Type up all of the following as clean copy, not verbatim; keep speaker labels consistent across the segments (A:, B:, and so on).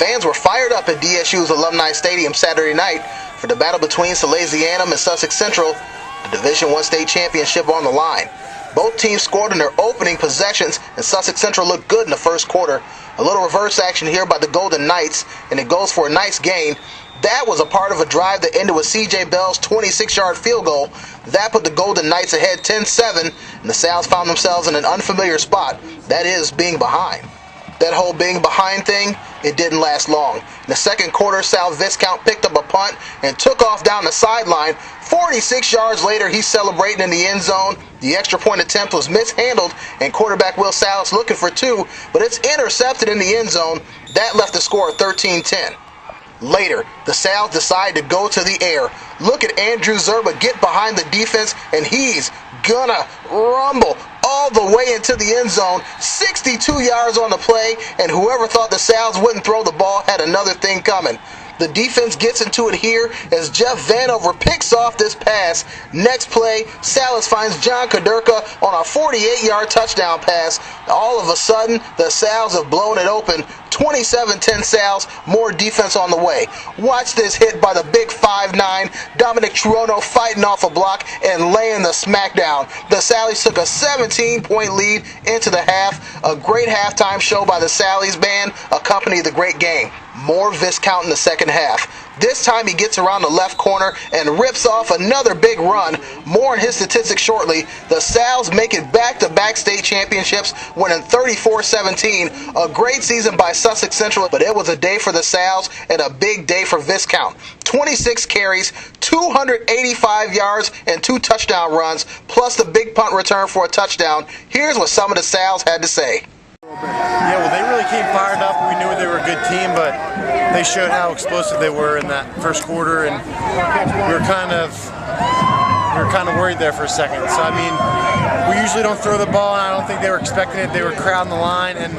A: Fans were fired up at DSU's Alumni Stadium Saturday night for the battle between Salesianum and Sussex Central, the Division I state championship on the line. Both teams scored in their opening possessions, and Sussex Central looked good in the first quarter. A little reverse action here by the Golden Knights, and it goes for a nice gain. That was a part of a drive that ended with C.J. Bell's 26-yard field goal. That put the Golden Knights ahead 10-7, and the Sals found themselves in an unfamiliar spot. That is, being behind. That whole being behind thing, it didn't last long. In the second quarter, Sal Viscount picked up a punt and took off down the sideline. 46 yards later, he's celebrating in the end zone. The extra point attempt was mishandled, and quarterback Will Salas looking for two, but it's intercepted in the end zone. That left the score 13-10. Later, the Sals decide to go to the air. Look at Andrew Zerba get behind the defense, and he's gonna rumble all the way into the end zone. 62 yards on the play, and whoever thought the Sals wouldn't throw the ball had another thing coming. The defense gets into it here as Jeff Vanover picks off this pass. Next play, Salas finds John Kaderka on a 48-yard touchdown pass. All of a sudden, the Sals have blown it open. 27-10 Sals, more defense on the way. Watch this hit by the big 5'9", Dominic Truono fighting off a block and laying the smackdown. The Sallies took a 17-point lead into the half. A great halftime show by the Sallies band accompanied the great game. More Viscount in the second half. This time he gets around the left corner and rips off another big run. More in his statistics shortly. The Sals make it back-to-back state championships, winning 34-17. A great season by Sussex Central, but it was a day for the Sals and a big day for Viscount. 26 carries, 285 yards, and 2 touchdown runs, plus the big punt return for a touchdown. Here's what some of the Sals had to say.
B: Yeah, well, they really came fired up. We knew they were a good team, but they showed how explosive they were in that first quarter, and we were kind of worried there for a second. So I mean, we usually don't throw the ball, and I don't think they were expecting it. They were crowding the line, and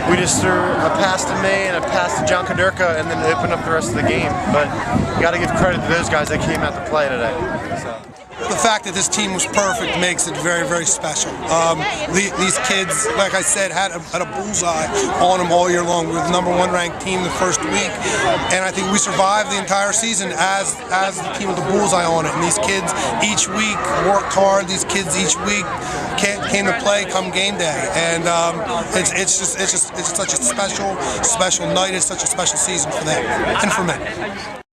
B: we just threw a pass to me and a pass to John Kaderka, and then they opened up the rest of the game. But you got to give credit to those guys that came out to play today. So.
C: The fact that this team was perfect makes it very, very special. These kids, like I said, had a bullseye on them all year long. We were the #1 ranked team the first week, and I think we survived the entire season as the team with the bullseye on it. And these kids each week worked hard. These kids each week came to play come game day, and it's just such a special night. It's such a special season for them and for me.